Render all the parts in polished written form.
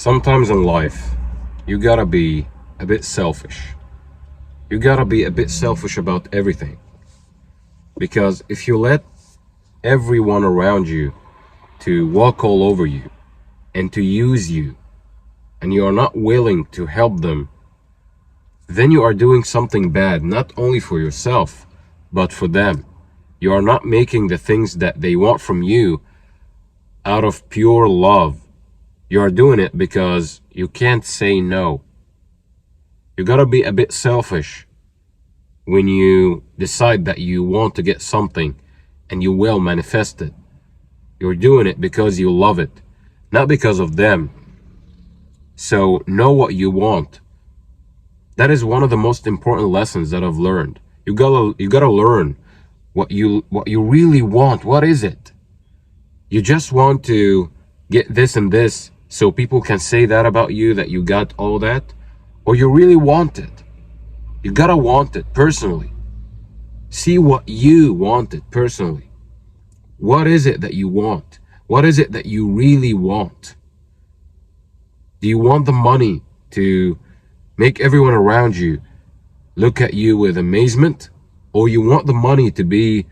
Sometimes in life, you gotta be a bit selfish. You gotta be a bit selfish about everything. Because if you let everyone around you to walk all over you and to use you, and you are not willing to help them, then you are doing something bad, not only for yourself, but for them. You are not making the things that they want from you out of pure love. You are doing it because you can't say no. You gotta be a bit selfish when you decide that you want to get something and you will manifest it. You're doing it because you love it, not because of them. So know what you want. That is one of the most important lessons that I've learned. You gotta learn what you really want. What is it? You just want to get this and this so people can say that about you, that you got all that, or you really want it. You gotta want it personally. See what you want it personally. What is it that you want? What is it that you really want? Do you want the money to make everyone around you look at you with amazement? Or you want the money to be,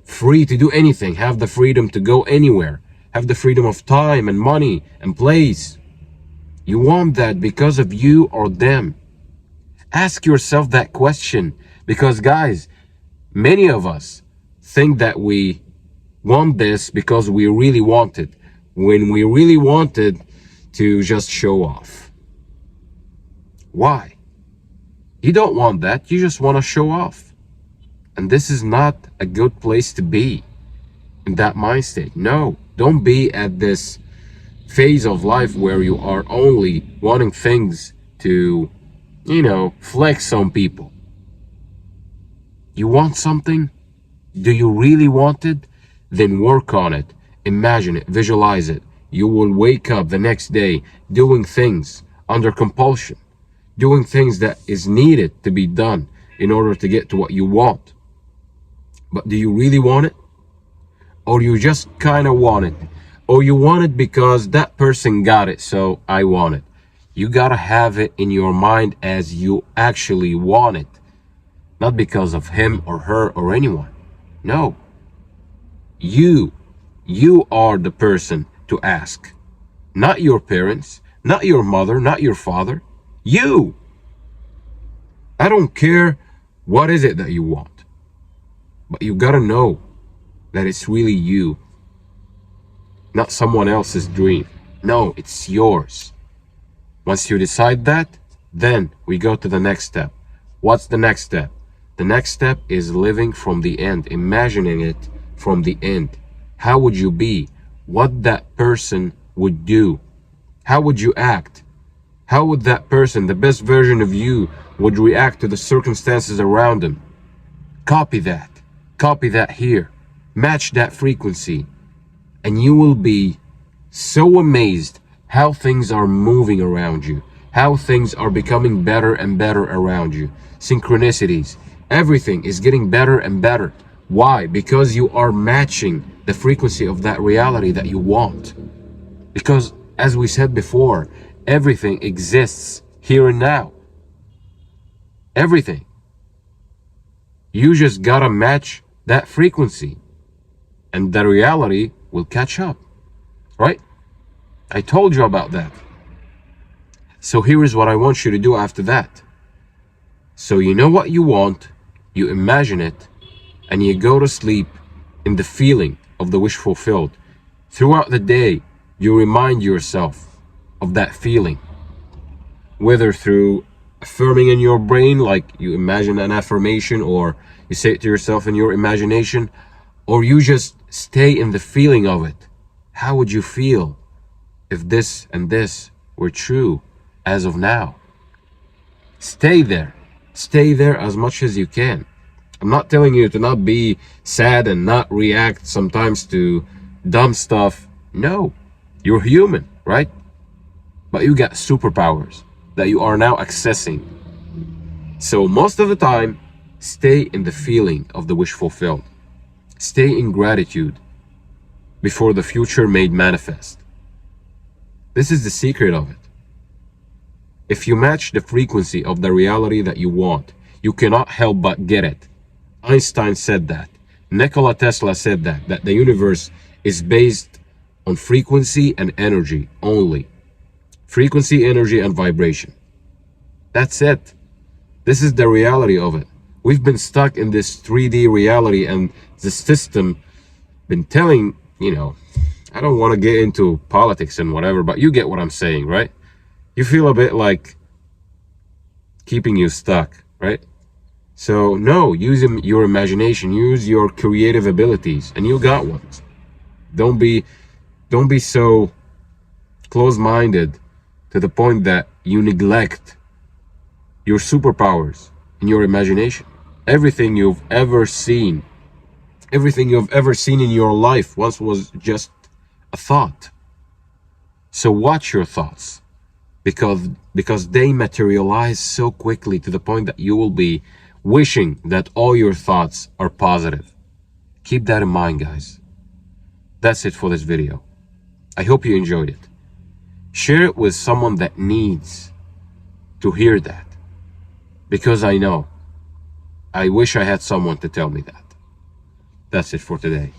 free to do anything, have the freedom to go anywhere, have the freedom of time and money and place? You want that because of you or them? Ask yourself that question, because guys, many of us think that we want this because we really want it, when we really wanted to just show off. Why? You don't want that, you just want to show off. And this is not a good place to be, in that mind state. No, don't be at this phase of life where you are only wanting things to, flex on people. You want something? Do you really want it? Then work on it. Imagine it, visualize it. You will wake up the next day doing things under compulsion, doing things that is needed to be done in order to get to what you want. But do you really want it? Or you just kind of want it? Or you want it because that person got it, so I want it? You gotta have it in your mind as you actually want it, not because of him or her or anyone. No. You are the person to ask. Not your parents, not your mother, not your father. You. I don't care what is it that you want, but you gotta know that it's really you, not someone else's dream. No, it's yours. Once you decide that, then we go to the next step. What's the next step? The next step is living from the end, imagining it from the end. How would you be? What that person would do? How would you act? How would that person, the best version of you, would react to the circumstances around them? Copy that. Copy that here. Match that frequency. And you will be so amazed how things are moving around you, how things are becoming better and better around you. Synchronicities. Everything is getting better and better. Why? Because you are matching the frequency of that reality that you want. Because, as we said before, everything exists here and now. Everything. You just gotta match that frequency, and the reality will catch up. Right? I told you about that. So here is what I want you to do after that. So you know what you want, you imagine it, and you go to sleep in the feeling of the wish fulfilled. Throughout the day, you remind yourself of that feeling, whether through affirming in your brain, like you imagine an affirmation, or you say it to yourself in your imagination, or you just stay in the feeling of it. How would you feel if this and this were true as of now? Stay there. Stay there as much as you can. I'm not telling you to not be sad and not react sometimes to dumb stuff. No, you're human, right? But you got superpowers that you are now accessing. So most of the time, stay in the feeling of the wish fulfilled. Stay in gratitude before the future made manifest. This is the secret of it. If you match the frequency of the reality that you want, you cannot help but get it. Einstein said that. Nikola Tesla said that the universe is based on frequency and energy only. Frequency, energy, and vibration. That's it. This is the reality of it. We've been stuck in this 3D reality, and the system been telling, I don't want to get into politics and whatever, but you get what I'm saying, right? You feel a bit like keeping you stuck, right? So no, use your imagination, use your creative abilities, and you got ones. Don't be so close-minded to the point that you neglect your superpowers in your imagination. Everything you've ever seen in your life once was just a thought. So watch your thoughts, because they materialize so quickly to the point that you will be wishing that all your thoughts are positive. Keep that in mind, guys. That's it for this video. I hope you enjoyed it. Share it with someone that needs to hear that, because I wish I had someone to tell me that. That's it for today.